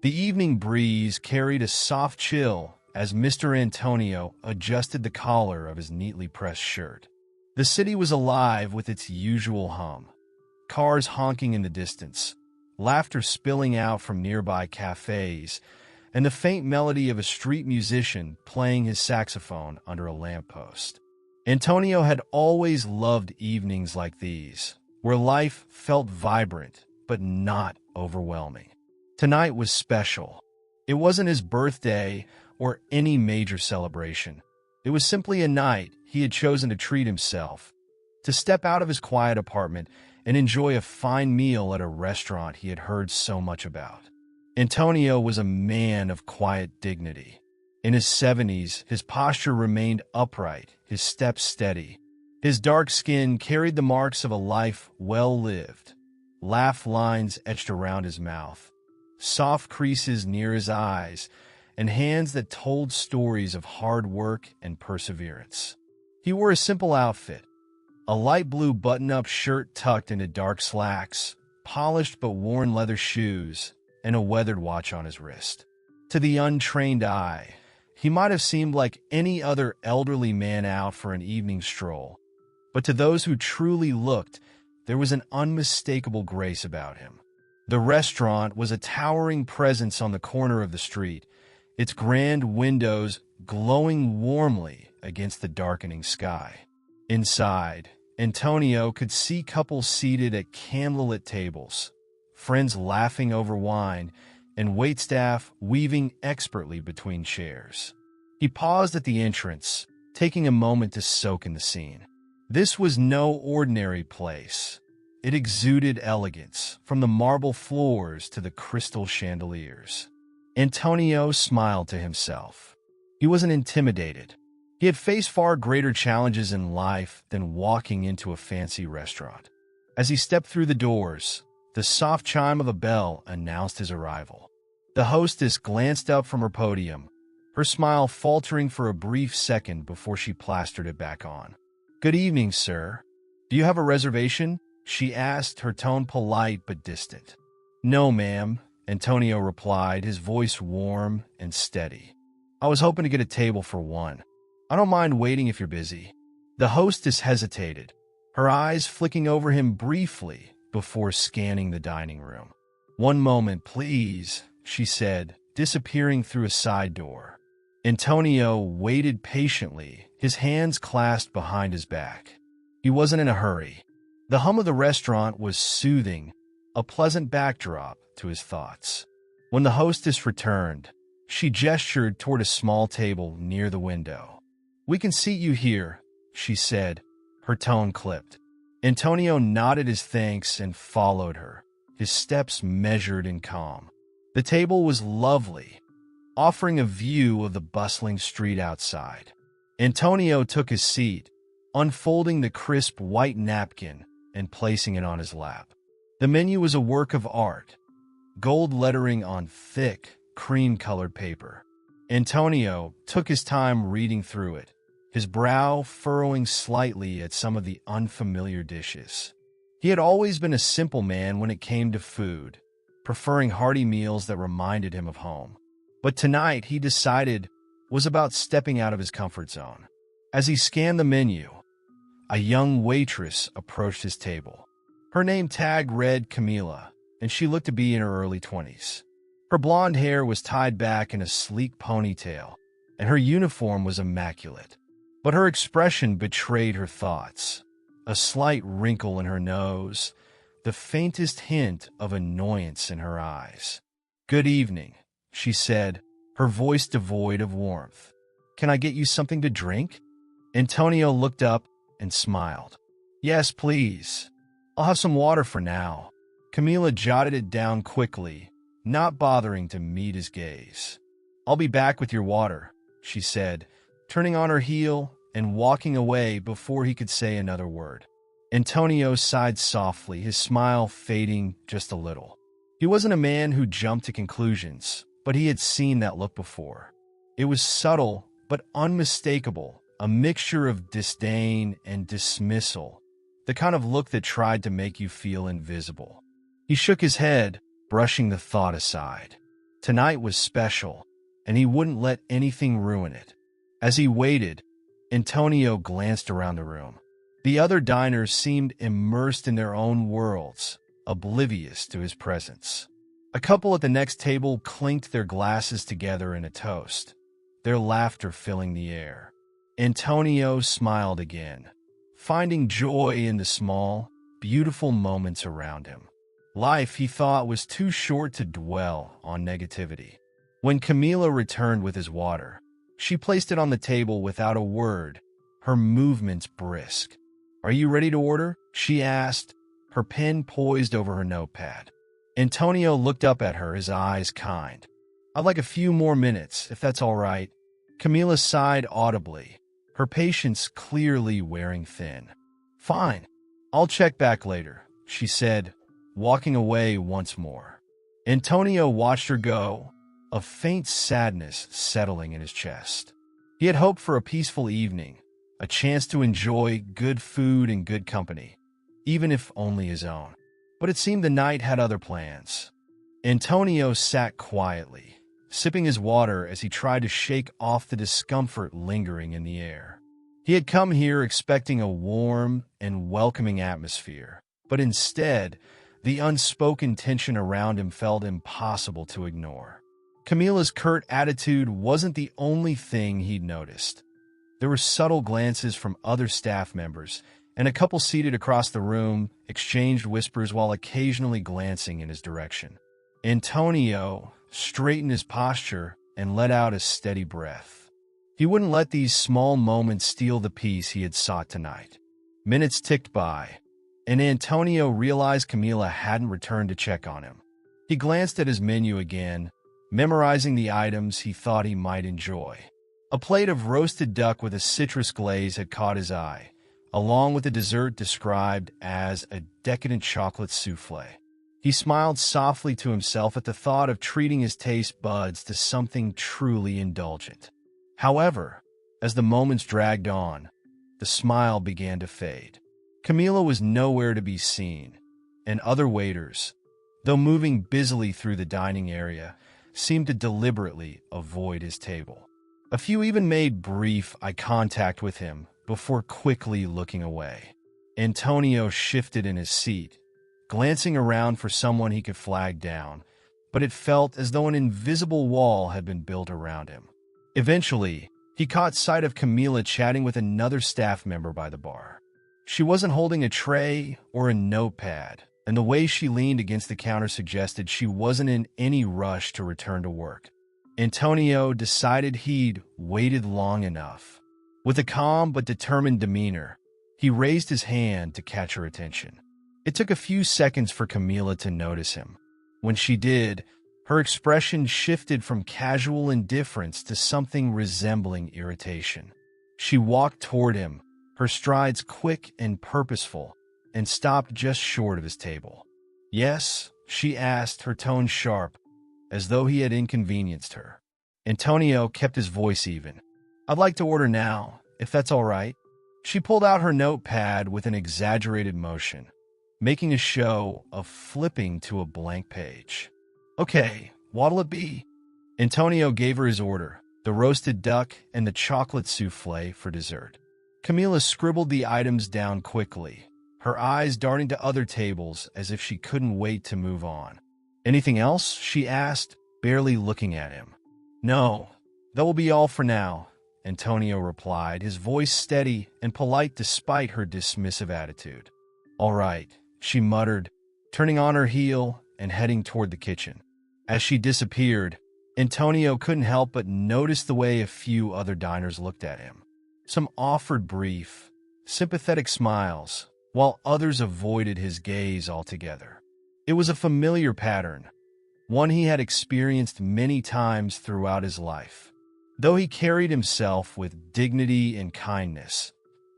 The evening breeze carried a soft chill as Mr. Antonio adjusted the collar of his neatly pressed shirt. The city was alive with its usual hum. Cars honking in the distance, laughter spilling out from nearby cafes, and the faint melody of a street musician playing his saxophone under a lamppost. Antonio had always loved evenings like these, where life felt vibrant but not overwhelming. Tonight was special. It wasn't his birthday or any major celebration. It was simply a night he had chosen to treat himself, to step out of his quiet apartment and enjoy a fine meal at a restaurant he had heard so much about. Antonio was a man of quiet dignity. In his 70s, his posture remained upright, his steps steady. His dark skin carried the marks of a life well lived. Laugh lines etched around his mouth, soft creases near his eyes, and hands that told stories of hard work and perseverance. He wore a simple outfit, a light blue button-up shirt tucked into dark slacks, polished but worn leather shoes, and a weathered watch on his wrist. To the untrained eye, he might have seemed like any other elderly man out for an evening stroll, but to those who truly looked, there was an unmistakable grace about him. The restaurant was a towering presence on the corner of the street, its grand windows glowing warmly against the darkening sky. Inside, Antonio could see couples seated at candlelit tables, friends laughing over wine, and waitstaff weaving expertly between chairs. He paused at the entrance, taking a moment to soak in the scene. This was no ordinary place. It exuded elegance, from the marble floors to the crystal chandeliers. Antonio smiled to himself. He wasn't intimidated. He had faced far greater challenges in life than walking into a fancy restaurant. As he stepped through the doors, the soft chime of a bell announced his arrival. The hostess glanced up from her podium, her smile faltering for a brief second before she plastered it back on. "Good evening, sir. Do you have a reservation?" she asked, her tone polite but distant. "No, ma'am," Antonio replied, his voice warm and steady. "I was hoping to get a table for one. I don't mind waiting if you're busy." The hostess hesitated, her eyes flicking over him briefly before scanning the dining room. "One moment, please," she said, disappearing through a side door. Antonio waited patiently, his hands clasped behind his back. He wasn't in a hurry. The hum of the restaurant was soothing, a pleasant backdrop to his thoughts. When the hostess returned, she gestured toward a small table near the window. "We can seat you here," she said, her tone clipped. Antonio nodded his thanks and followed her, his steps measured and calm. The table was lovely, offering a view of the bustling street outside. Antonio took his seat, unfolding the crisp white napkin and placing it on his lap. The menu was a work of art, gold lettering on thick, cream-colored paper. Antonio took his time reading through it, his brow furrowing slightly at some of the unfamiliar dishes. He had always been a simple man when it came to food, preferring hearty meals that reminded him of home. But tonight, he decided, was about stepping out of his comfort zone. As he scanned the menu, a young waitress approached his table. Her name tag read Camila, and she looked to be in her early 20s. Her blonde hair was tied back in a sleek ponytail, and her uniform was immaculate. But her expression betrayed her thoughts. A slight wrinkle in her nose, the faintest hint of annoyance in her eyes. "Good evening," she said, her voice devoid of warmth. "Can I get you something to drink?" Antonio looked up and smiled. "Yes, please. I'll have some water for now." Camila jotted it down quickly, not bothering to meet his gaze. "I'll be back with your water," she said, turning on her heel and walking away before he could say another word. Antonio sighed softly, his smile fading just a little. He wasn't a man who jumped to conclusions, but he had seen that look before. It was subtle but unmistakable, a mixture of disdain and dismissal, the kind of look that tried to make you feel invisible. He shook his head, brushing the thought aside. Tonight was special, and he wouldn't let anything ruin it. As he waited, Antonio glanced around the room. The other diners seemed immersed in their own worlds, oblivious to his presence. A couple at the next table clinked their glasses together in a toast, their laughter filling the air. Antonio smiled again, finding joy in the small, beautiful moments around him. Life, he thought, was too short to dwell on negativity. When Camila returned with his water, she placed it on the table without a word, her movements brisk. "Are you ready to order?" she asked, her pen poised over her notepad. Antonio looked up at her, his eyes kind. "I'd like a few more minutes, if that's all right." Camila sighed audibly, her patience clearly wearing thin. "Fine, I'll check back later," she said, walking away once more. Antonio watched her go, a faint sadness settling in his chest. He had hoped for a peaceful evening, a chance to enjoy good food and good company, even if only his own. But it seemed the night had other plans. Antonio sat quietly, sipping his water as he tried to shake off the discomfort lingering in the air. He had come here expecting a warm and welcoming atmosphere, but instead, the unspoken tension around him felt impossible to ignore. Camila's curt attitude wasn't the only thing he'd noticed. There were subtle glances from other staff members, and a couple seated across the room exchanged whispers while occasionally glancing in his direction. Antonio straightened his posture and let out a steady breath. He wouldn't let these small moments steal the peace he had sought tonight. Minutes ticked by, and Antonio realized Camila hadn't returned to check on him. He glanced at his menu again, memorizing the items he thought he might enjoy. A plate of roasted duck with a citrus glaze had caught his eye, along with a dessert described as a decadent chocolate souffle. He smiled softly to himself at the thought of treating his taste buds to something truly indulgent. However, as the moments dragged on, the smile began to fade. Camila was nowhere to be seen, and other waiters, though moving busily through the dining area, seemed to deliberately avoid his table. A few even made brief eye contact with him before quickly looking away. Antonio shifted in his seat, glancing around for someone he could flag down, but it felt as though an invisible wall had been built around him. Eventually, he caught sight of Camila chatting with another staff member by the bar. She wasn't holding a tray or a notepad, and the way she leaned against the counter suggested she wasn't in any rush to return to work. Antonio decided he'd waited long enough. With a calm but determined demeanor, he raised his hand to catch her attention. It took a few seconds for Camila to notice him. When she did, her expression shifted from casual indifference to something resembling irritation. She walked toward him, her strides quick and purposeful, and stopped just short of his table. "Yes?" she asked, her tone sharp, as though he had inconvenienced her. Antonio kept his voice even. "I'd like to order now, if that's all right." She pulled out her notepad with an exaggerated motion, making a show of flipping to a blank page. "Okay, what'll it be?" Antonio gave her his order, the roasted duck and the chocolate souffle for dessert. Camila scribbled the items down quickly, her eyes darting to other tables as if she couldn't wait to move on. "Anything else?" she asked, barely looking at him. "No, that will be all for now," Antonio replied, his voice steady and polite despite her dismissive attitude. "All right," she muttered, turning on her heel and heading toward the kitchen. As she disappeared, Antonio couldn't help but notice the way a few other diners looked at him. Some offered brief, sympathetic smiles, while others avoided his gaze altogether. It was a familiar pattern, one he had experienced many times throughout his life. Though he carried himself with dignity and kindness,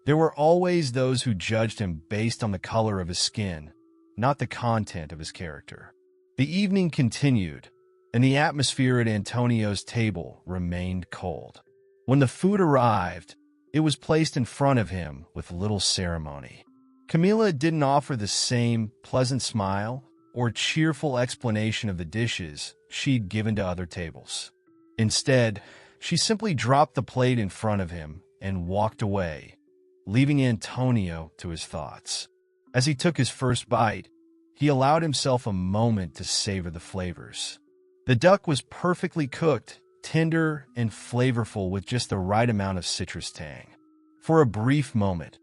there were always those who judged him based on the color of his skin, not the content of his character. The evening continued, and the atmosphere at Antonio's table remained cold. When the food arrived, it was placed in front of him with little ceremony. Camila didn't offer the same pleasant smile, or cheerful explanation of the dishes she'd given to other tables. Instead, she simply dropped the plate in front of him and walked away, leaving Antonio to his thoughts. As he took his first bite, he allowed himself a moment to savor the flavors. The duck was perfectly cooked, tender and flavorful with just the right amount of citrus tang. For a brief moment,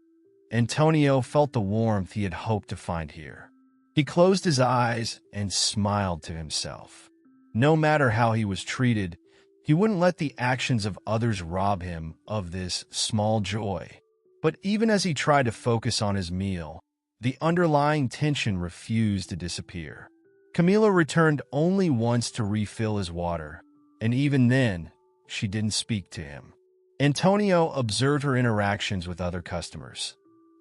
Antonio felt the warmth he had hoped to find here. He closed his eyes and smiled to himself. No matter how he was treated, he wouldn't let the actions of others rob him of this small joy. But even as he tried to focus on his meal, the underlying tension refused to disappear. Camila returned only once to refill his water, and even then, she didn't speak to him. Antonio observed her interactions with other customers.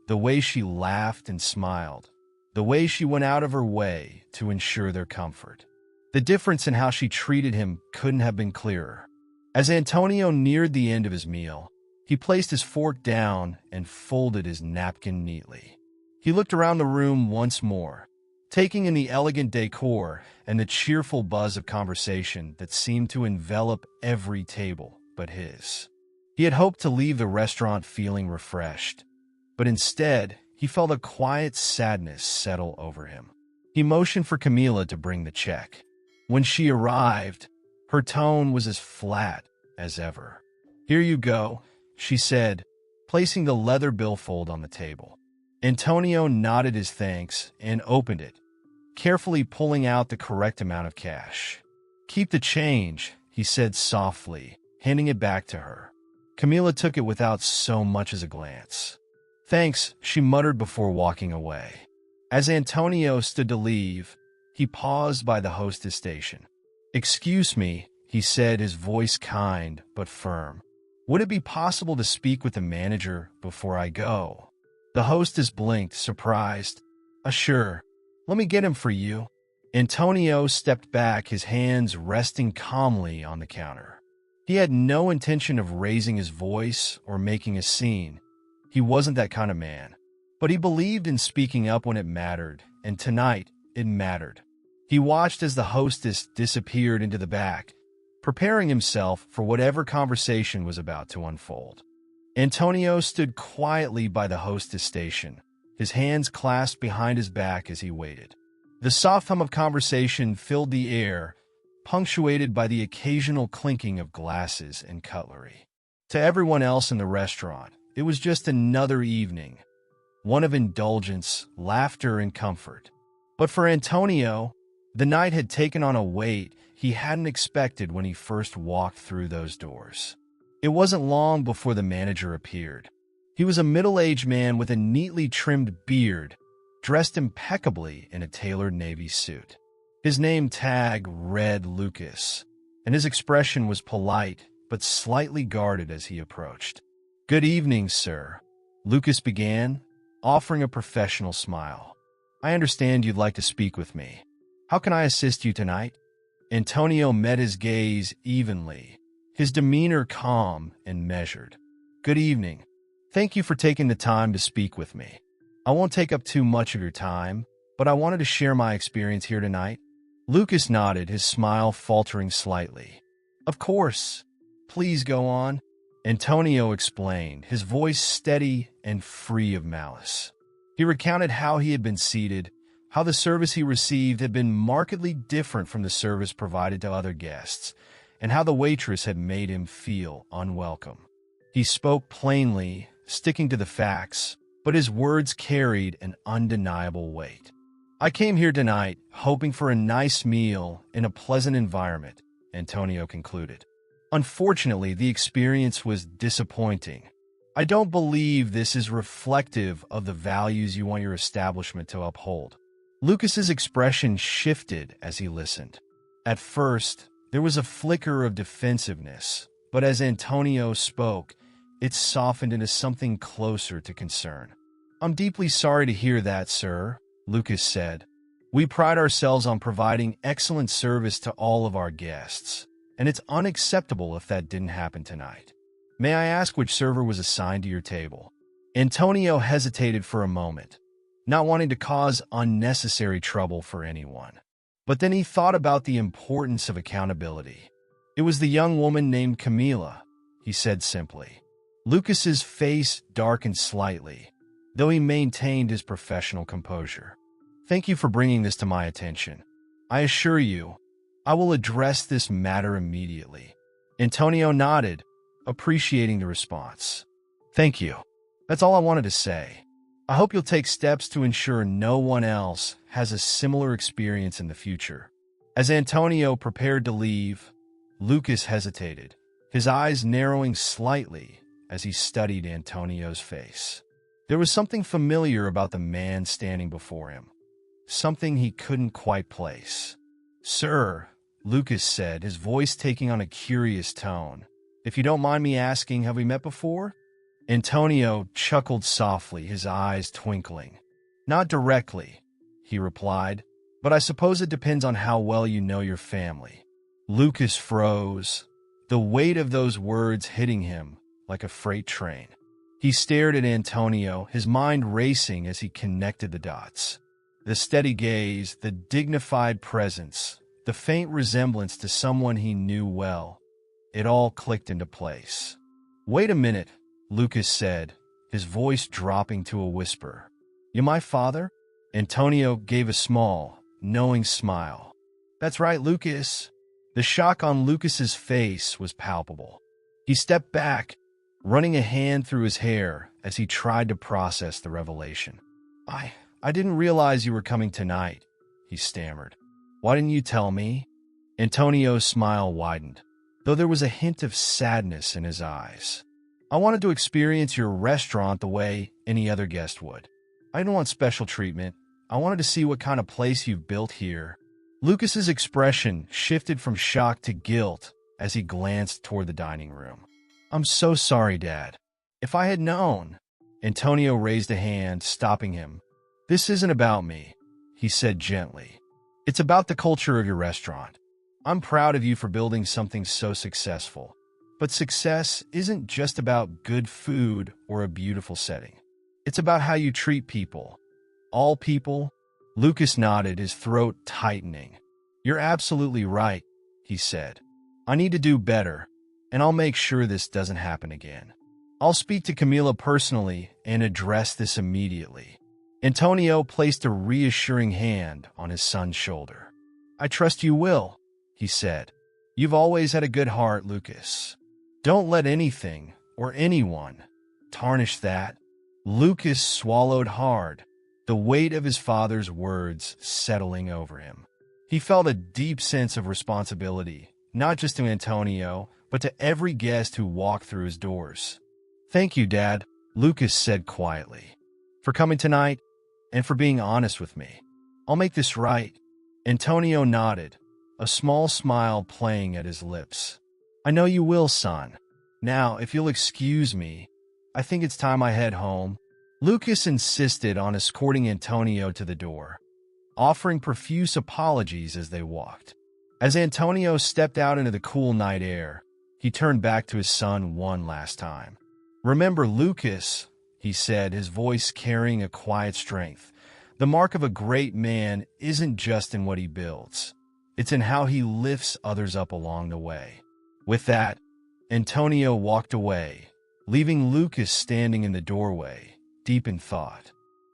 The way she laughed and smiled. The way she went out of her way to ensure their comfort. The difference in how she treated him couldn't have been clearer. As Antonio neared the end of his meal, he placed his fork down and folded his napkin neatly. He looked around the room once more, taking in the elegant decor and the cheerful buzz of conversation that seemed to envelop every table but his. He had hoped to leave the restaurant feeling refreshed, but instead, he felt a quiet sadness settle over him. He motioned for Camila to bring the check. When she arrived, her tone was as flat as ever. "Here you go," she said, placing the leather billfold on the table. Antonio nodded his thanks and opened it, carefully pulling out the correct amount of cash. "Keep the change," he said softly, handing it back to her. Camila took it without so much as a glance. "Thanks," she muttered before walking away. As Antonio stood to leave, he paused by the hostess station. "Excuse me," he said, his voice kind but firm. "Would it be possible to speak with the manager before I go?" The hostess blinked, surprised. "Sure. Let me get him for you." Antonio stepped back, his hands resting calmly on the counter. He had no intention of raising his voice or making a scene. He wasn't that kind of man. But he believed in speaking up when it mattered, and tonight it mattered. He watched as the hostess disappeared into the back, preparing himself for whatever conversation was about to unfold. Antonio stood quietly by the hostess station, his hands clasped behind his back as he waited. The soft hum of conversation filled the air, punctuated by the occasional clinking of glasses and cutlery. To everyone else in the restaurant, it was just another evening, one of indulgence, laughter, and comfort. But for Antonio, the night had taken on a weight he hadn't expected when he first walked through those doors. It wasn't long before the manager appeared. He was a middle-aged man with a neatly trimmed beard, dressed impeccably in a tailored navy suit. His name tag read Lucas, and his expression was polite but slightly guarded as he approached. "Good evening, sir," Lucas began, offering a professional smile. "I understand you'd like to speak with me. How can I assist you tonight?" Antonio met his gaze evenly, his demeanor calm and measured. "Good evening. Thank you for taking the time to speak with me. I won't take up too much of your time, but I wanted to share my experience here tonight." Lucas nodded, his smile faltering slightly. "Of course. Please go on," Antonio explained, his voice steady and free of malice. He recounted how he had been seated, how the service he received had been markedly different from the service provided to other guests, and how the waitress had made him feel unwelcome. He spoke plainly, sticking to the facts, but his words carried an undeniable weight. "I came here tonight hoping for a nice meal in a pleasant environment," Antonio concluded. "Unfortunately, the experience was disappointing. I don't believe this is reflective of the values you want your establishment to uphold." Lucas's expression shifted as he listened. At first, there was a flicker of defensiveness, but as Antonio spoke, it softened into something closer to concern. "I'm deeply sorry to hear that, sir," Lucas said. "We pride ourselves on providing excellent service to all of our guests, and it's unacceptable if that didn't happen tonight. May I ask which server was assigned to your table?" Antonio hesitated for a moment, not wanting to cause unnecessary trouble for anyone. But then he thought about the importance of accountability. It was the young woman named Camila, he said simply. Lucas's face darkened slightly, though he maintained his professional composure. Thank you for bringing this to my attention. I assure you, I will address this matter immediately. Antonio nodded, appreciating the response. Thank you. That's all I wanted to say. I hope you'll take steps to ensure no one else has a similar experience in the future. As Antonio prepared to leave, Lucas hesitated, his eyes narrowing slightly as he studied Antonio's face. There was something familiar about the man standing before him, something he couldn't quite place. Sir, Lucas said, his voice taking on a curious tone. If you don't mind me asking, have we met before? Antonio chuckled softly, his eyes twinkling. Not directly, he replied, but I suppose it depends on how well you know your family. Lucas froze, the weight of those words hitting him like a freight train. He stared at Antonio, his mind racing as he connected the dots. The steady gaze, the dignified presence, the faint resemblance to someone he knew well. It all clicked into place. Wait a minute, Lucas said, his voice dropping to a whisper. You my father? Antonio gave a small, knowing smile. That's right, Lucas. The shock on Lucas's face was palpable. He stepped back, running a hand through his hair as he tried to process the revelation. I didn't realize you were coming tonight, he stammered. Why didn't you tell me? Antonio's smile widened, though there was a hint of sadness in his eyes. I wanted to experience your restaurant the way any other guest would. I didn't want special treatment. I wanted to see what kind of place you've built here. Lucas's expression shifted from shock to guilt as he glanced toward the dining room. I'm so sorry, Dad. If I had known. Antonio raised a hand, stopping him. This isn't about me, he said gently. It's about the culture of your restaurant. I'm proud of you for building something so successful. But success isn't just about good food or a beautiful setting. It's about how you treat people. All people? Lucas nodded, his throat tightening. You're absolutely right, he said. I need to do better, and I'll make sure this doesn't happen again. I'll speak to Camila personally and address this immediately. Antonio placed a reassuring hand on his son's shoulder. I trust you will, he said. You've always had a good heart, Lucas. Don't let anything or anyone tarnish that. Lucas swallowed hard, the weight of his father's words settling over him. He felt a deep sense of responsibility, not just to Antonio, but to every guest who walked through his doors. Thank you, Dad, Lucas said quietly, for coming tonight and for being honest with me. I'll make this right. Antonio nodded, a small smile playing at his lips. I know you will, son. Now, if you'll excuse me, I think it's time I head home. Lucas insisted on escorting Antonio to the door, offering profuse apologies as they walked. As Antonio stepped out into the cool night air, he turned back to his son one last time. Remember, Lucas, he said, his voice carrying a quiet strength. The mark of a great man isn't just in what he builds. It's in how he lifts others up along the way. With that, Antonio walked away, leaving Lucas standing in the doorway, deep in thought.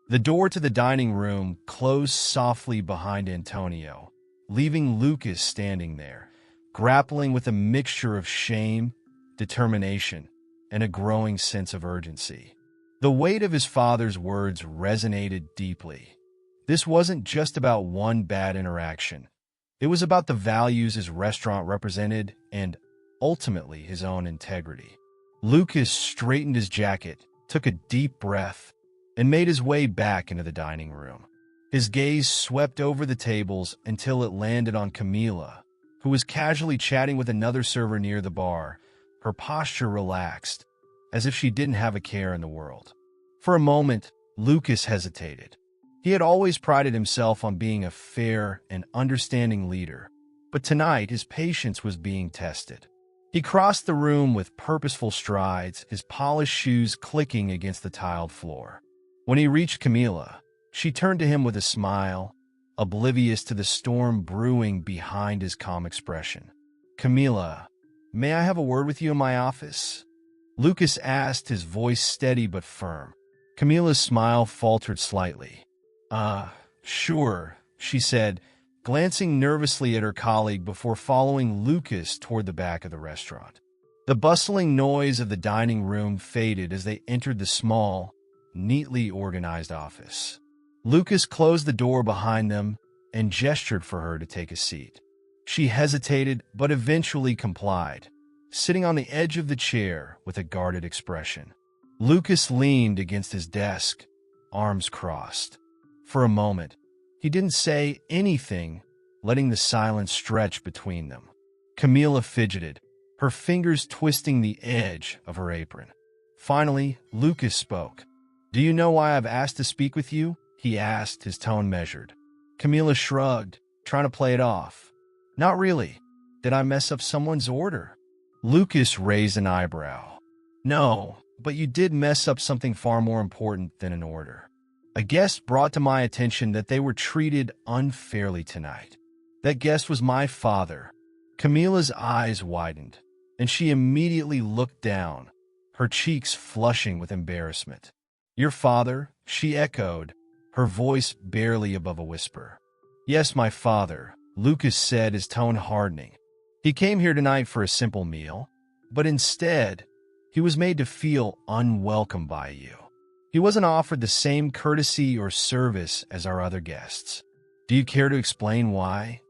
The door to the dining room closed softly behind Antonio, leaving Lucas standing there, grappling with a mixture of shame, determination, and a growing sense of urgency. The weight of his father's words resonated deeply. This wasn't just about one bad interaction. It was about the values his restaurant represented and, ultimately, his own integrity. Lucas straightened his jacket, took a deep breath, and made his way back into the dining room. His gaze swept over the tables until it landed on Camila, who was casually chatting with another server near the bar, her posture relaxed, as if she didn't have a care in the world. For a moment, Lucas hesitated. He had always prided himself on being a fair and understanding leader, but tonight his patience was being tested. He crossed the room with purposeful strides, his polished shoes clicking against the tiled floor. When he reached Camila, She turned to him with a smile, oblivious to the storm brewing behind his calm expression. "Camila, may I have a word with you in my office?" Lucas asked, his voice steady but firm. Camila's smile faltered slightly. Sure," she said, glancing nervously at her colleague before following Lucas toward the back of the restaurant. The bustling noise of the dining room faded as they entered the small, neatly organized office. Lucas closed the door behind them and gestured for her to take a seat. She hesitated but eventually complied, sitting on the edge of the chair with a guarded expression. Lucas leaned against his desk, arms crossed. For a moment, he didn't say anything, letting the silence stretch between them. Camila fidgeted, her fingers twisting the edge of her apron. Finally, Lucas spoke. "Do you know why I've asked to speak with you?" he asked, his tone measured. Camila shrugged, trying to play it off. "Not really. Did I mess up someone's order?" Lucas raised an eyebrow. "No, but you did mess up something far more important than an order. A guest brought to my attention that they were treated unfairly tonight. That guest was my father." Camila's eyes widened, and she immediately looked down, her cheeks flushing with embarrassment. "Your father?" she echoed, her voice barely above a whisper. "Yes, my father," Lucas said, his tone hardening. "He came here tonight for a simple meal, but instead, he was made to feel unwelcome by you. He wasn't offered the same courtesy or service as our other guests. Do you care to explain why?"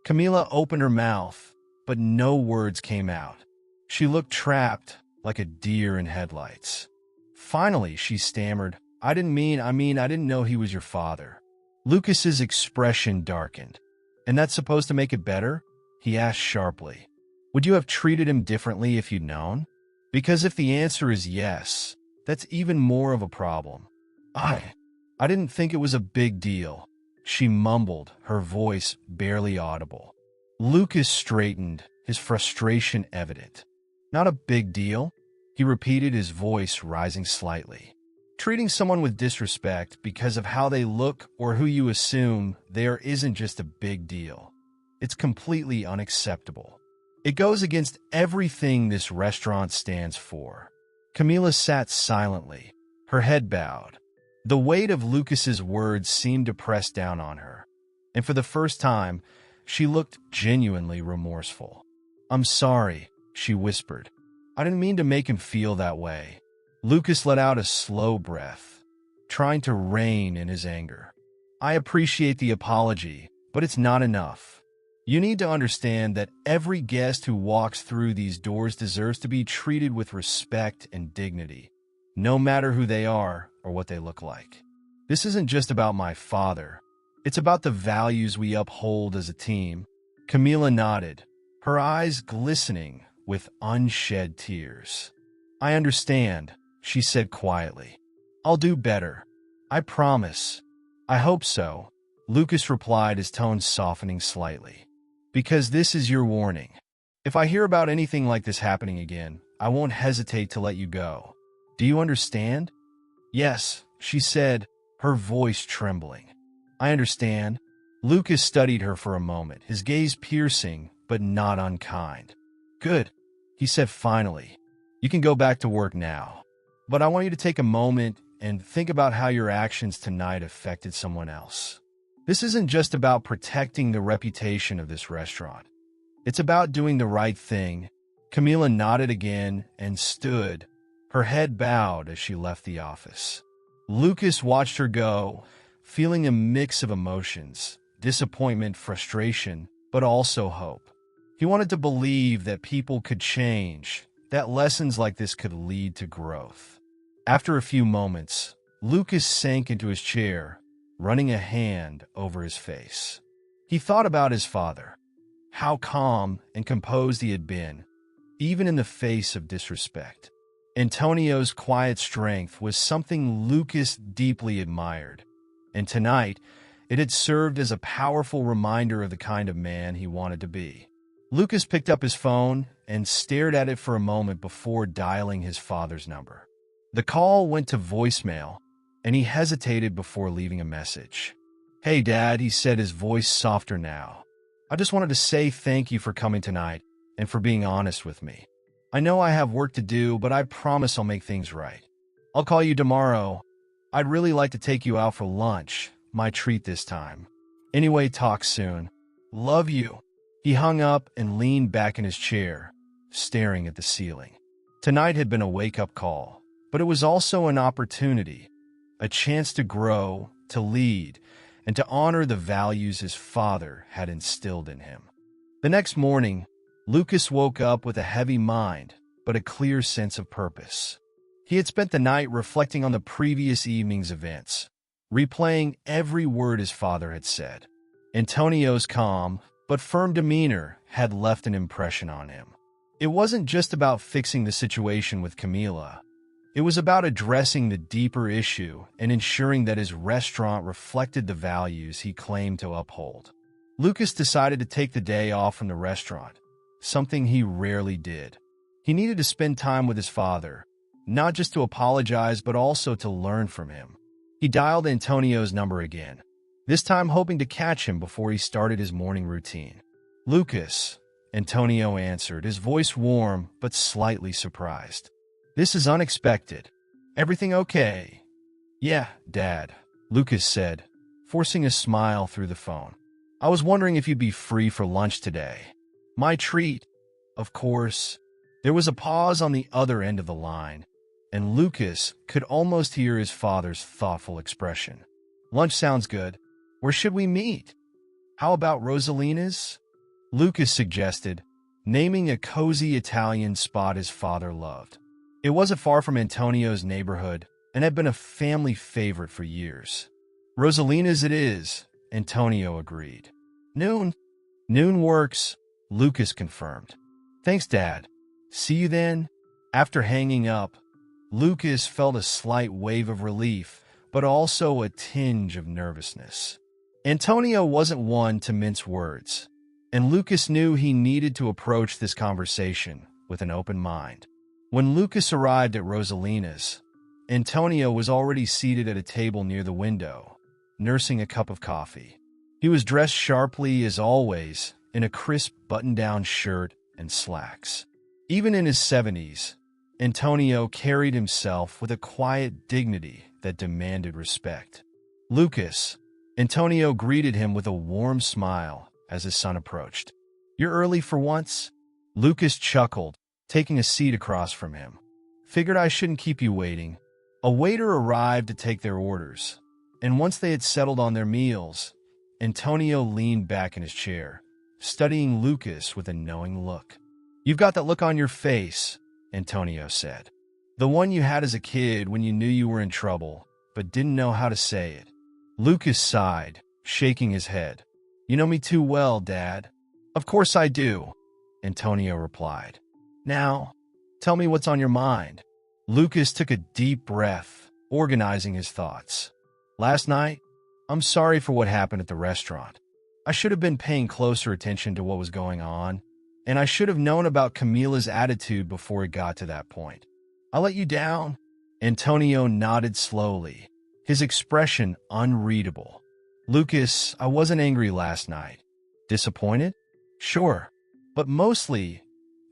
Camila opened her mouth, but no words came out. She looked trapped, like a deer in headlights. Finally, she stammered, I didn't know he was your father." Lucas's expression darkened. "And that's supposed to make it better?" he asked sharply. "Would you have treated him differently if you'd known? Because if the answer is yes, that's even more of a problem." I didn't think it was a big deal," she mumbled, her voice barely audible. Lucas straightened, his frustration evident. "Not a big deal?" he repeated, his voice rising slightly. "Treating someone with disrespect because of how they look or who you assume they are isn't just a big deal. It's completely unacceptable. It goes against everything this restaurant stands for." Camila sat silently, her head bowed. The weight of Lucas's words seemed to press down on her, and for the first time, she looked genuinely remorseful. "I'm sorry," she whispered. "I didn't mean to make him feel that way." Lucas let out a slow breath, trying to rein in his anger. "I appreciate the apology, but it's not enough. You need to understand that every guest who walks through these doors deserves to be treated with respect and dignity, no matter who they are or what they look like. This isn't just about my father. It's about the values we uphold as a team." Camila nodded, her eyes glistening with unshed tears. "I understand," she said quietly. "I'll do better. I promise." "I hope so," Lucas replied, his tone softening slightly. "Because this is your warning. If I hear about anything like this happening again, I won't hesitate to let you go. Do you understand?" "Yes," she said, her voice trembling. "I understand." Lucas studied her for a moment, his gaze piercing but not unkind. "Good," he said finally. "You can go back to work now. But I want you to take a moment and think about how your actions tonight affected someone else. This isn't just about protecting the reputation of this restaurant. It's about doing the right thing." Camila nodded again and stood, her head bowed as she left the office. Lucas watched her go, feeling a mix of emotions, disappointment, frustration, but also hope. He wanted to believe that people could change, that lessons like this could lead to growth. After a few moments, Lucas sank into his chair, running a hand over his face. He thought about his father, how calm and composed he had been, even in the face of disrespect. Antonio's quiet strength was something Lucas deeply admired, and tonight it had served as a powerful reminder of the kind of man he wanted to be. Lucas picked up his phone and stared at it for a moment before dialing his father's number. The call went to voicemail, and he hesitated before leaving a message. "Hey, Dad," he said, his voice softer now. "I just wanted to say thank you for coming tonight and for being honest with me. I know I have work to do, but I promise I'll make things right. I'll call you tomorrow. I'd really like to take you out for lunch, my treat this time. Anyway, talk soon. Love you." He hung up and leaned back in his chair, staring at the ceiling. Tonight had been a wake-up call, but it was also an opportunity, a chance to grow, to lead, and to honor the values his father had instilled in him. The next morning, Lucas woke up with a heavy mind, but a clear sense of purpose. He had spent the night reflecting on the previous evening's events, replaying every word his father had said. Antonio's calm but firm demeanor had left an impression on him. It wasn't just about fixing the situation with Camila. It was about addressing the deeper issue and ensuring that his restaurant reflected the values he claimed to uphold. Lucas decided to take the day off from the restaurant, something he rarely did. He needed to spend time with his father, not just to apologize but also to learn from him. He dialed Antonio's number again, this time hoping to catch him before he started his morning routine. "Lucas," Antonio answered, his voice warm but slightly surprised. "This is unexpected. Everything okay?" "Yeah, Dad," Lucas said, forcing a smile through the phone. "I was wondering if you'd be free for lunch today. My treat, of course." There was a pause on the other end of the line, and Lucas could almost hear his father's thoughtful expression. "Lunch sounds good. Where should we meet?" "How about Rosalina's?" Lucas suggested, naming a cozy Italian spot his father loved. It wasn't far from Antonio's neighborhood and had been a family favorite for years. "Rosalina's it is," Antonio agreed. "Noon?" "Noon works," Lucas confirmed. "Thanks, Dad. See you then." After hanging up, Lucas felt a slight wave of relief, but also a tinge of nervousness. Antonio wasn't one to mince words, and Lucas knew he needed to approach this conversation with an open mind. When Lucas arrived at Rosalina's, Antonio was already seated at a table near the window, nursing a cup of coffee. He was dressed sharply as always, in a crisp button-down shirt and slacks. Even in his 70s, Antonio carried himself with a quiet dignity that demanded respect. "Lucas," Antonio greeted him with a warm smile as his son approached. "You're early for once?" Lucas chuckled, taking a seat across from him. "Figured I shouldn't keep you waiting." A waiter arrived to take their orders, and once they had settled on their meals, Antonio leaned back in his chair, studying Lucas with a knowing look. "You've got that look on your face," Antonio said. "The one you had as a kid when you knew you were in trouble, but didn't know how to say it." Lucas sighed, shaking his head. "You know me too well, Dad." "Of course I do," Antonio replied. "Now, tell me what's on your mind." Lucas took a deep breath, organizing his thoughts. "Last night, I'm sorry for what happened at the restaurant. I should have been paying closer attention to what was going on, and I should have known about Camila's attitude before it got to that point. I let you down." Antonio nodded slowly, his expression unreadable. "Lucas, I wasn't angry last night. Disappointed? Sure. But mostly,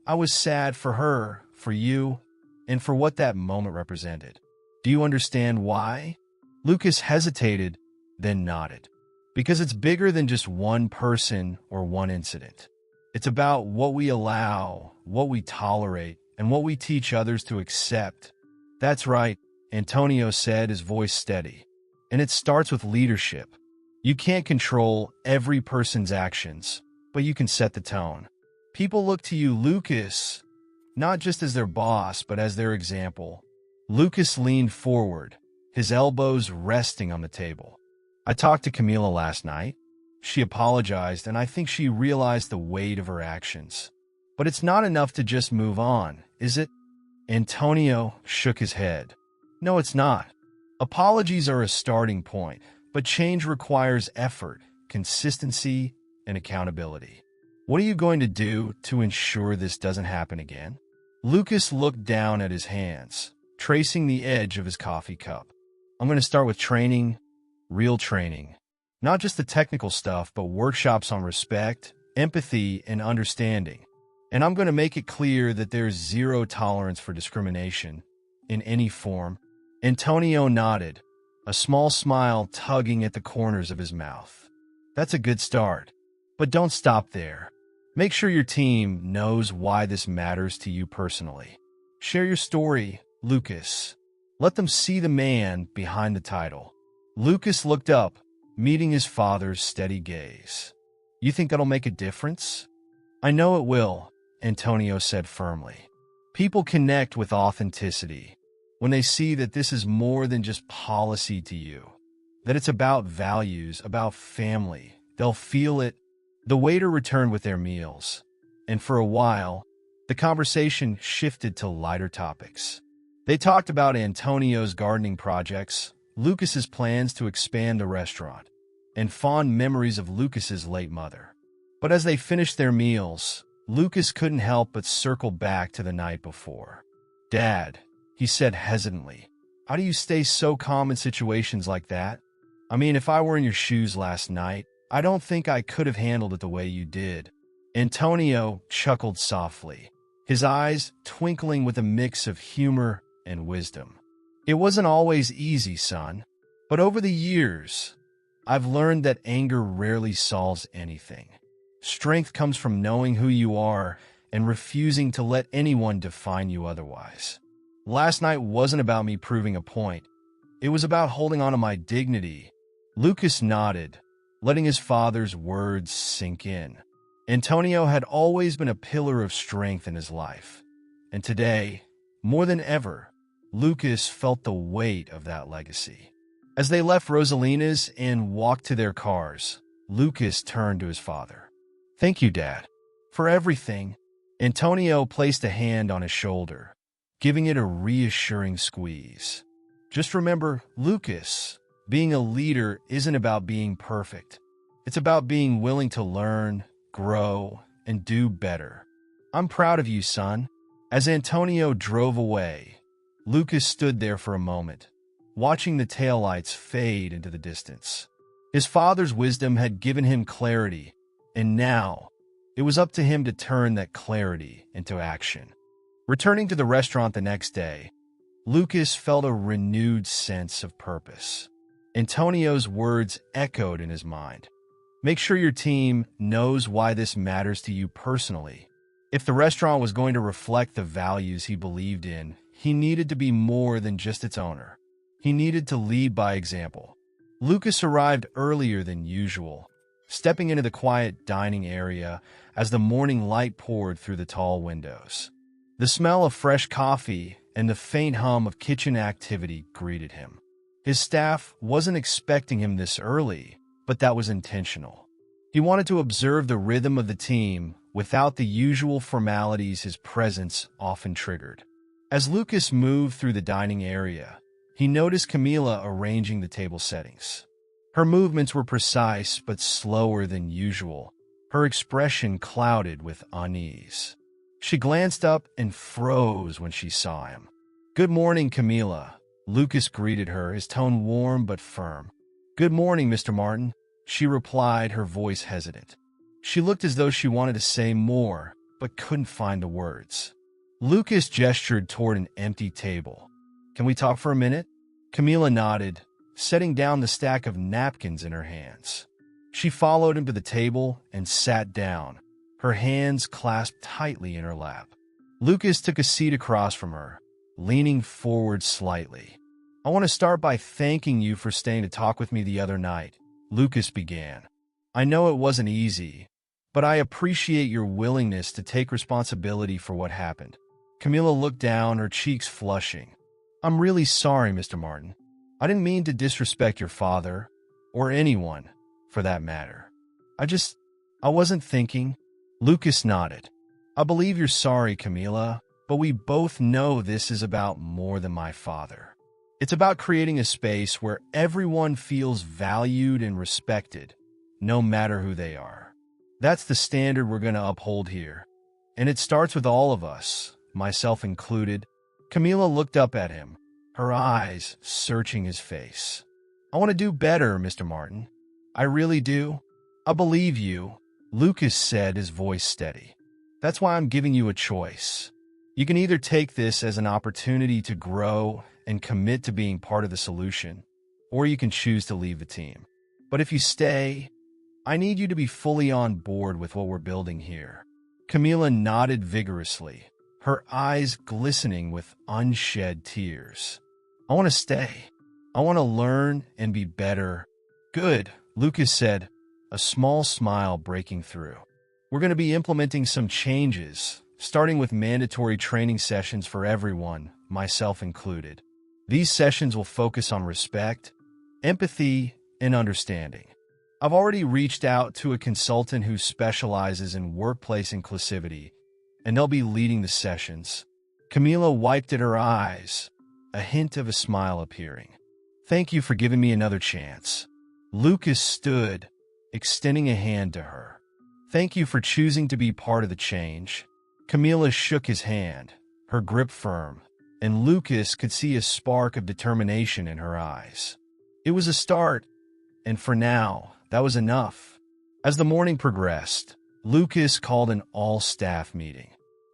I was sad for her, for you, and for what that moment represented. Do you understand why?" Lucas hesitated, then nodded. "Because it's bigger than just one person or one incident. It's about what we allow, what we tolerate, and what we teach others to accept." "That's right," Antonio said, his voice steady. "And it starts with leadership. You can't control every person's actions, but you can set the tone. People look to you, Lucas, not just as their boss, but as their example." Lucas leaned forward, his elbows resting on the table. "I talked to Camila last night. She apologized, and I think she realized the weight of her actions. But it's not enough to just move on, is it?" Antonio shook his head. "No, it's not. Apologies are a starting point, but change requires effort, consistency, and accountability. What are you going to do to ensure this doesn't happen again?" Lucas looked down at his hands, tracing the edge of his coffee cup. I'm going to start with training, real training. Not just the technical stuff, but workshops on respect, empathy, and understanding. And I'm going to make it clear that there's zero tolerance for discrimination in any form." Antonio nodded, a small smile tugging at the corners of his mouth. "That's a good start. But don't stop there. Make sure your team knows why this matters to you personally. Share your story, Lucas. Let them see the man behind the title." Lucas looked up, meeting his father's steady gaze. "You think that'll make a difference?" "I know it will," Antonio said firmly. "People connect with authenticity when they see that this is more than just policy to you, that it's about values, about family. They'll feel it." The waiter returned with their meals, and for a while, the conversation shifted to lighter topics. They talked about Antonio's gardening projects, Lucas's plans to expand the restaurant, and fond memories of Lucas's late mother. But as they finished their meals, Lucas couldn't help but circle back to the night before. "Dad," he said hesitantly, "how do you stay so calm in situations like that? I mean, if I were in your shoes last night, I don't think I could have handled it the way you did." Antonio chuckled softly, his eyes twinkling with a mix of humor and wisdom. "It wasn't always easy, son, but over the years, I've learned that anger rarely solves anything. Strength comes from knowing who you are and refusing to let anyone define you otherwise. Last night wasn't about me proving a point. It was about holding on to my dignity." Lucas nodded, letting his father's words sink in. Antonio had always been a pillar of strength in his life, and today, more than ever, Lucas felt the weight of that legacy. As they left Rosalina's and walked to their cars, Lucas turned to his father. "Thank you, Dad, for everything." Antonio placed a hand on his shoulder, giving it a reassuring squeeze. "Just remember, Lucas, being a leader isn't about being perfect. It's about being willing to learn, grow, and do better. I'm proud of you, son." As Antonio drove away, Lucas stood there for a moment, watching the taillights fade into the distance. His father's wisdom had given him clarity, and now it was up to him to turn that clarity into action. Returning to the restaurant the next day, Lucas felt a renewed sense of purpose. Antonio's words echoed in his mind. Make sure your team knows why this matters to you personally. If the restaurant was going to reflect the values he believed in, he needed to be more than just its owner. He needed to lead by example. Lucas arrived earlier than usual, stepping into the quiet dining area as the morning light poured through the tall windows. The smell of fresh coffee and the faint hum of kitchen activity greeted him. His staff wasn't expecting him this early, but that was intentional. He wanted to observe the rhythm of the team without the usual formalities his presence often triggered. As Lucas moved through the dining area, he noticed Camila arranging the table settings. Her movements were precise but slower than usual, her expression clouded with unease. She glanced up and froze when she saw him. "Good morning, Camila," Lucas greeted her, his tone warm but firm. "Good morning, Mr. Martin," she replied, her voice hesitant. She looked as though she wanted to say more, but couldn't find the words. Lucas gestured toward an empty table. "Can we talk for a minute?" Camila nodded, setting down the stack of napkins in her hands. She followed him to the table and sat down, her hands clasped tightly in her lap. Lucas took a seat across from her, leaning forward slightly. "I want to start by thanking you for staying to talk with me the other night," Lucas began. "I know it wasn't easy, but I appreciate your willingness to take responsibility for what happened." Camila looked down, her cheeks flushing. "I'm really sorry, Mr. Martin. I didn't mean to disrespect your father, or anyone, for that matter. I wasn't thinking." Lucas nodded. "I believe you're sorry, Camila, but we both know this is about more than my father. It's about creating a space where everyone feels valued and respected, no matter who they are. That's the standard we're going to uphold here. And it starts with all of us, myself included." Camila looked up at him, her eyes searching his face. "I want to do better, Mr. Martin. I really do. I believe you," Lucas said, his voice steady. "That's why I'm giving you a choice. You can either take this as an opportunity to grow and commit to being part of the solution, or you can choose to leave the team. But if you stay, I need you to be fully on board with what we're building here." Camila nodded vigorously, her eyes glistening with unshed tears. "I want to stay. I want to learn and be better." "Good," Lucas said, a small smile breaking through. "We're going to be implementing some changes, starting with mandatory training sessions for everyone, myself included. These sessions will focus on respect, empathy, and understanding. I've already reached out to a consultant who specializes in workplace inclusivity, and they'll be leading the sessions." Camila wiped at her eyes, a hint of a smile appearing. "Thank you for giving me another chance." Lucas stood, extending a hand to her. "Thank you for choosing to be part of the change." Camila shook his hand, her grip firm, and Lucas could see a spark of determination in her eyes. It was a start, and for now, that was enough. As the morning progressed, Lucas called an all-staff meeting.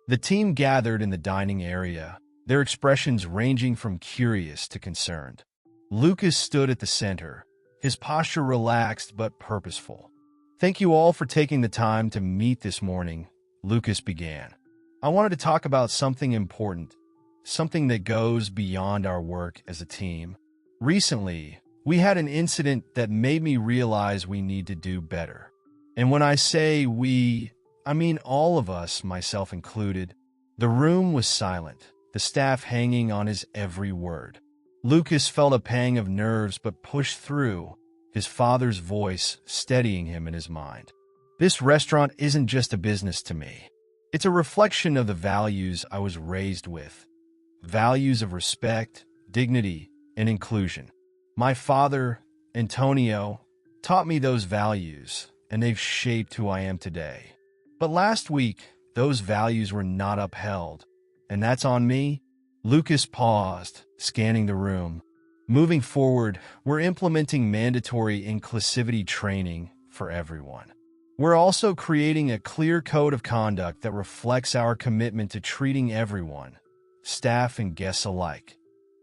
The team gathered in the dining area, their expressions ranging from curious to concerned. Lucas stood at the center, his posture relaxed but purposeful. "Thank you all for taking the time to meet this morning," Lucas began. "I wanted to talk about something important, something that goes beyond our work as a team. Recently, we had an incident that made me realize we need to do better. And when I say we, I mean all of us, myself included." The room was silent, the staff hanging on his every word. Lucas felt a pang of nerves but pushed through, his father's voice steadying him in his mind. "This restaurant isn't just a business to me. It's a reflection of the values I was raised with. Values of respect, dignity, and inclusion. My father, Antonio, taught me those values, and they've shaped who I am today. But last week, those values were not upheld, and that's on me." Lucas paused, scanning the room. "Moving forward, we're implementing mandatory inclusivity training for everyone. We're also creating a clear code of conduct that reflects our commitment to treating everyone, staff and guests alike,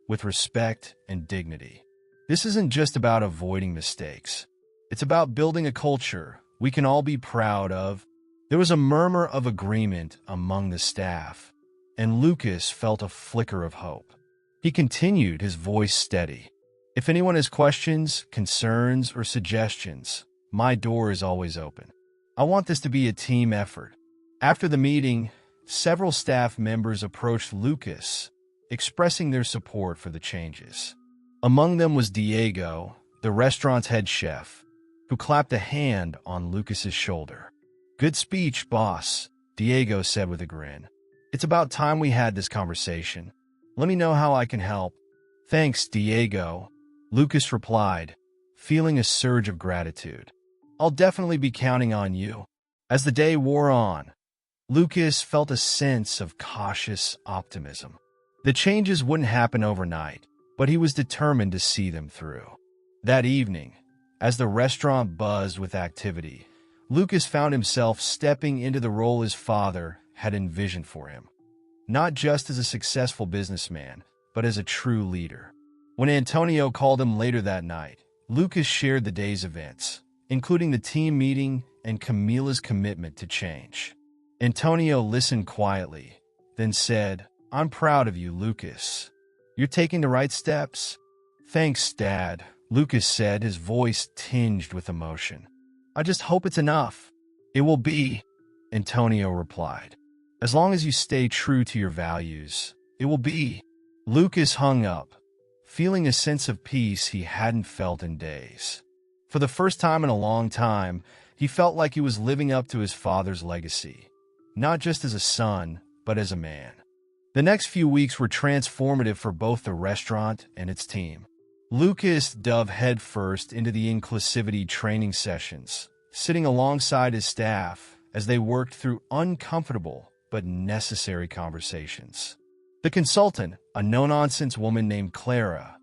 with respect and dignity. This isn't just about avoiding mistakes. It's about building a culture we can all be proud of." There was a murmur of agreement among the staff, and Lucas felt a flicker of hope. He continued, his voice steady. "If anyone has questions, concerns, or suggestions, my door is always open. I want this to be a team effort." After the meeting, several staff members approached Lucas, expressing their support for the changes. Among them was Diego, the restaurant's head chef, who clapped a hand on Lucas's shoulder. "Good speech, boss," Diego said with a grin. "It's about time we had this conversation. Let me know how I can help." "Thanks, Diego," Lucas replied, feeling a surge of gratitude. "I'll definitely be counting on you." As the day wore on, Lucas felt a sense of cautious optimism. The changes wouldn't happen overnight, but he was determined to see them through. That evening, as the restaurant buzzed with activity, Lucas found himself stepping into the role his father had envisioned for him. Not just as a successful businessman, but as a true leader. When Antonio called him later that night, Lucas shared the day's events, including the team meeting and Camila's commitment to change. Antonio listened quietly, then said, "I'm proud of you, Lucas. You're taking the right steps." "Thanks, Dad," Lucas said, his voice tinged with emotion. "I just hope it's enough." "It will be," Antonio replied. "As long as you stay true to your values, it will be." Lucas hung up, feeling a sense of peace he hadn't felt in days. For the first time in a long time, he felt like he was living up to his father's legacy, not just as a son, but as a man. The next few weeks were transformative for both the restaurant and its team. Lucas dove headfirst into the inclusivity training sessions, sitting alongside his staff as they worked through uncomfortable but necessary conversations. The consultant, a no-nonsense woman named Clara,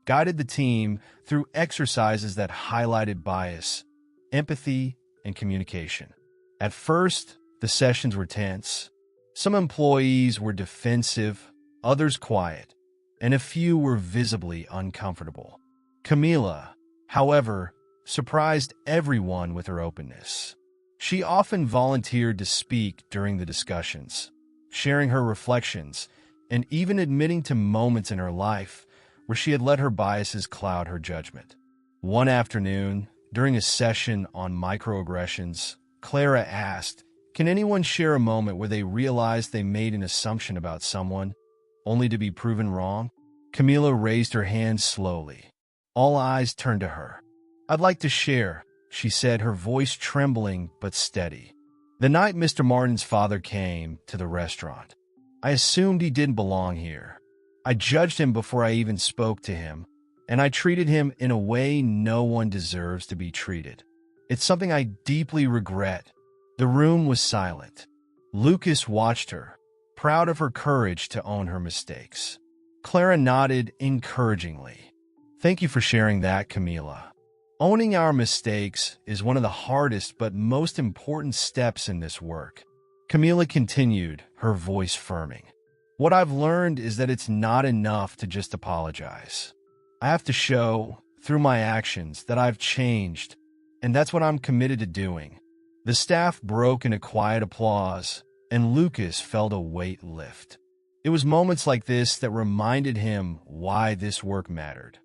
guided the team through exercises that highlighted bias, empathy, and communication. At first, the sessions were tense. Some employees were defensive, others quiet, and a few were visibly uncomfortable. Camila, however, surprised everyone with her openness. She often volunteered to speak during the discussions, sharing her reflections and even admitting to moments in her life where she had let her biases cloud her judgment. One afternoon, during a session on microaggressions, Clara asked, "Can anyone share a moment where they realized they made an assumption about someone, only to be proven wrong?" Camila raised her hand slowly. All eyes turned to her. "I'd like to share," she said, her voice trembling but steady. "The night Mr. Martin's father came to the restaurant, I assumed he didn't belong here. I judged him before I even spoke to him, and I treated him in a way no one deserves to be treated. It's something I deeply regret." The room was silent. Lucas watched her, proud of her courage to own her mistakes. Clara nodded encouragingly. "Thank you for sharing that, Camila. Owning our mistakes is one of the hardest but most important steps in this work." Camila continued, her voice firming. "What I've learned is that it's not enough to just apologize. I have to show, through my actions, that I've changed, and that's what I'm committed to doing." The staff broke into quiet applause, and Lucas felt a weight lift. It was moments like this that reminded him why this work mattered.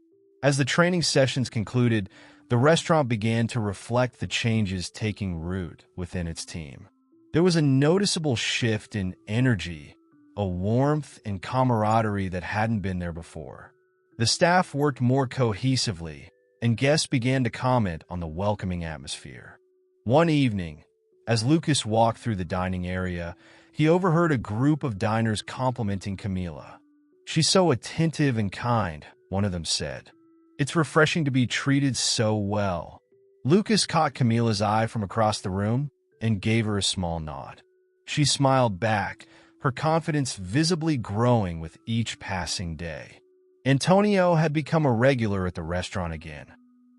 As the training sessions concluded, the restaurant began to reflect the changes taking root within its team. There was a noticeable shift in energy, a warmth and camaraderie that hadn't been there before. The staff worked more cohesively, and guests began to comment on the welcoming atmosphere. One evening, as Lucas walked through the dining area, he overheard a group of diners complimenting Camila. "She's so attentive and kind," one of them said. "It's refreshing to be treated so well." Lucas caught Camila's eye from across the room and gave her a small nod. She smiled back, her confidence visibly growing with each passing day. Antonio had become a regular at the restaurant again,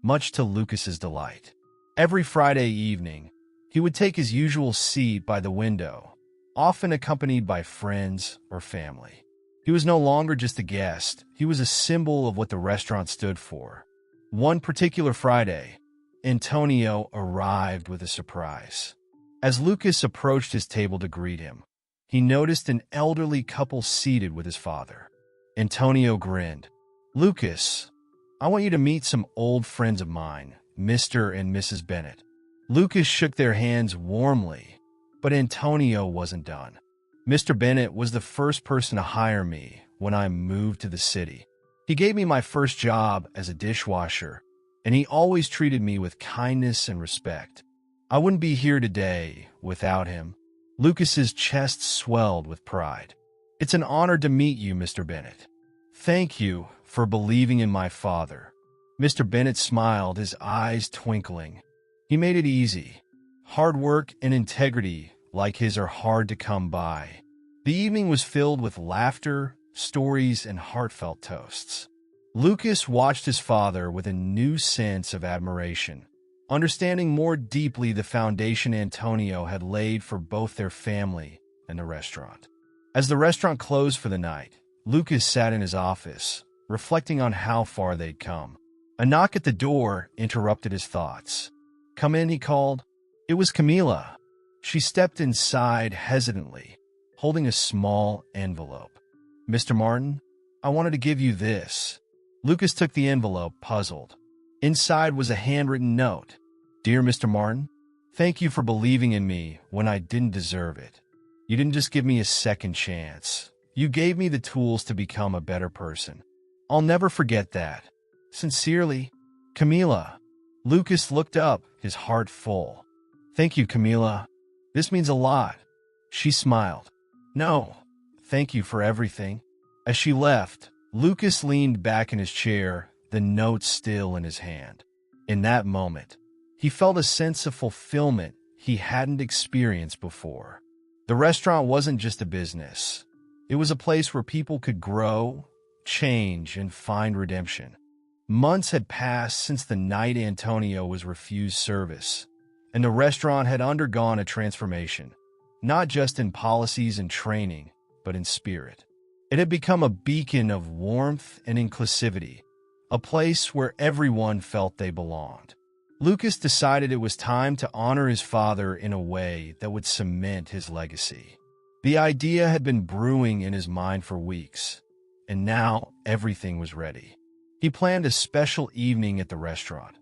much to Lucas's delight. Every Friday evening, he would take his usual seat by the window, often accompanied by friends or family. He was no longer just a guest, he was a symbol of what the restaurant stood for. One particular Friday, Antonio arrived with a surprise. As Lucas approached his table to greet him, he noticed an elderly couple seated with his father. Antonio grinned. "Lucas, I want you to meet some old friends of mine, Mr. and Mrs. Bennett." Lucas shook their hands warmly, but Antonio wasn't done. "Mr. Bennett was the first person to hire me when I moved to the city. He gave me my first job as a dishwasher, and he always treated me with kindness and respect. I wouldn't be here today without him." Lucas's chest swelled with pride. "It's an honor to meet you, Mr. Bennett. Thank you for believing in my father." Mr. Bennett smiled, his eyes twinkling. "He made it easy. Hard work and integrity like his are hard to come by." The evening was filled with laughter, stories, and heartfelt toasts. Lucas watched his father with a new sense of admiration, understanding more deeply the foundation Antonio had laid for both their family and the restaurant. As the restaurant closed for the night, Lucas sat in his office, reflecting on how far they'd come. A knock at the door interrupted his thoughts. "Come in," he called. It was Camila. She stepped inside hesitantly, holding a small envelope. "Mr. Martin, I wanted to give you this." Lucas took the envelope, puzzled. Inside was a handwritten note. "Dear Mr. Martin, thank you for believing in me when I didn't deserve it. You didn't just give me a second chance. You gave me the tools to become a better person. I'll never forget that. Sincerely, Camila." Lucas looked up, his heart full. "Thank you, Camila. This means a lot." She smiled. "No, thank you for everything." As she left, Lucas leaned back in his chair, the note still in his hand. In that moment, he felt a sense of fulfillment he hadn't experienced before. The restaurant wasn't just a business. It was a place where people could grow, change, and find redemption. Months had passed since the night Antonio was refused service, and the restaurant had undergone a transformation, not just in policies and training, but in spirit. It had become a beacon of warmth and inclusivity, a place where everyone felt they belonged. Lucas decided it was time to honor his father in a way that would cement his legacy. The idea had been brewing in his mind for weeks, and now everything was ready. He planned a special evening at the restaurant,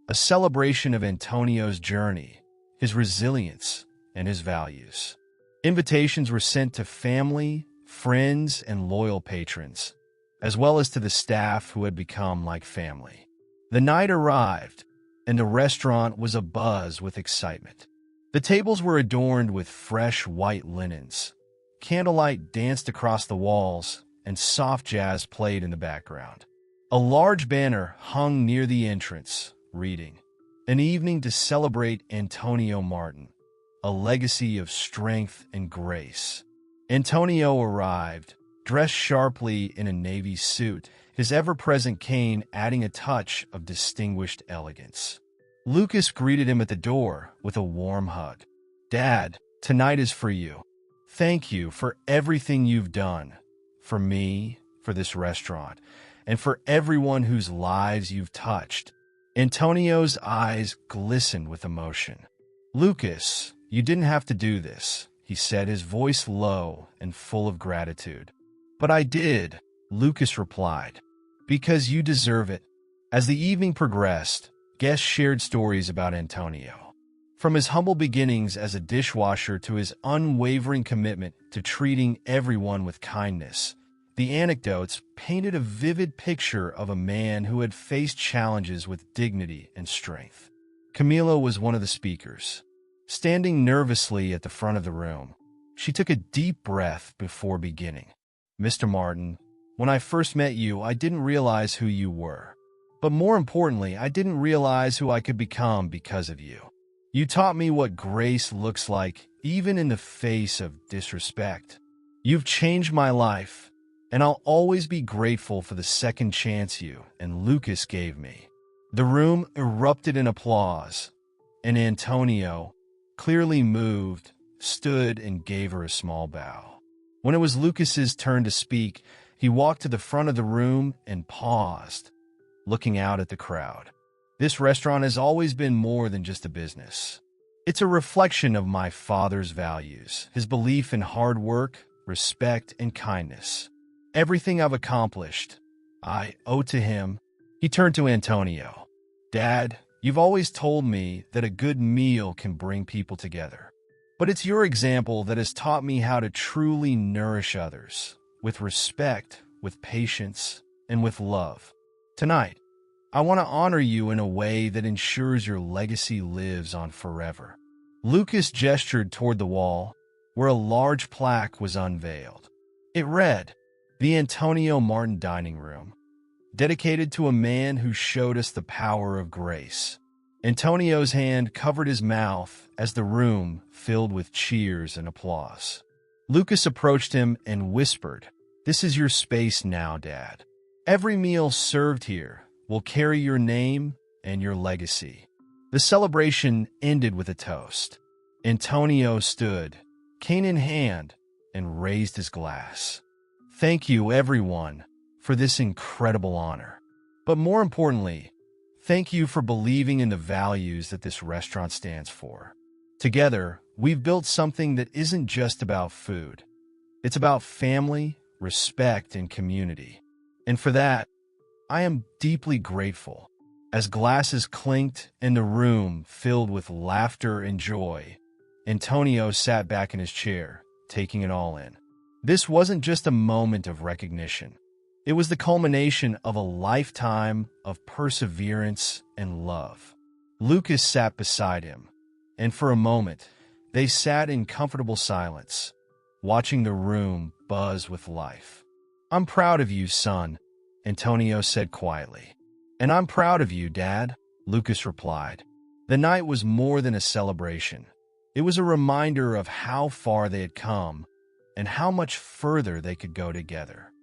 a celebration of Antonio's journey, his resilience, and his values. Invitations were sent to family, friends, and loyal patrons, as well as to the staff who had become like family. The night arrived, and the restaurant was abuzz with excitement. The tables were adorned with fresh white linens. Candlelight danced across the walls, and soft jazz played in the background. A large banner hung near the entrance, reading, "An evening to celebrate Antonio Martin, a legacy of strength and grace." Antonio arrived, dressed sharply in a navy suit, his ever-present cane adding a touch of distinguished elegance. Lucas greeted him at the door with a warm hug. "Dad, tonight is for you. Thank you for everything you've done. For me, for this restaurant, and for everyone whose lives you've touched." Antonio's eyes glistened with emotion. "Lucas, you didn't have to do this," he said, his voice low and full of gratitude. "But I did," Lucas replied, "because you deserve it." As the evening progressed, guests shared stories about Antonio. From his humble beginnings as a dishwasher to his unwavering commitment to treating everyone with kindness, the anecdotes painted a vivid picture of a man who had faced challenges with dignity and strength. Camila was one of the speakers. Standing nervously at the front of the room, she took a deep breath before beginning. "Mr. Martin, when I first met you, I didn't realize who you were. But more importantly, I didn't realize who I could become because of you. You taught me what grace looks like, even in the face of disrespect. You've changed my life, and I'll always be grateful for the second chance you and Lucas gave me." The room erupted in applause, and Antonio, clearly moved, stood and gave her a small bow. When it was Lucas's turn to speak, he walked to the front of the room and paused, looking out at the crowd. "This restaurant has always been more than just a business. It's a reflection of my father's values, his belief in hard work, respect, and kindness. Everything I've accomplished, I owe to him." He turned to Antonio. "Dad, you've always told me that a good meal can bring people together. But it's your example that has taught me how to truly nourish others, with respect, with patience, and with love. Tonight, I want to honor you in a way that ensures your legacy lives on forever." Lucas gestured toward the wall, where a large plaque was unveiled. It read, "The Antonio Martin Dining Room, dedicated to a man who showed us the power of grace." Antonio's hand covered his mouth as the room filled with cheers and applause. Lucas approached him and whispered, "This is your space now, Dad. Every meal served here will carry your name and your legacy." The celebration ended with a toast. Antonio stood, cane in hand, and raised his glass. "Thank you, everyone, for this incredible honor. But more importantly, thank you for believing in the values that this restaurant stands for. Together, we've built something that isn't just about food. It's about family, respect, and community. And for that, I am deeply grateful." As glasses clinked and the room filled with laughter and joy, Antonio sat back in his chair, taking it all in. This wasn't just a moment of recognition. It was the culmination of a lifetime of perseverance and love. Lucas sat beside him, and for a moment, they sat in comfortable silence, watching the room buzz with life. "I'm proud of you, son," Antonio said quietly. "And I'm proud of you, Dad," Lucas replied. The night was more than a celebration. It was a reminder of how far they had come and how much further they could go together.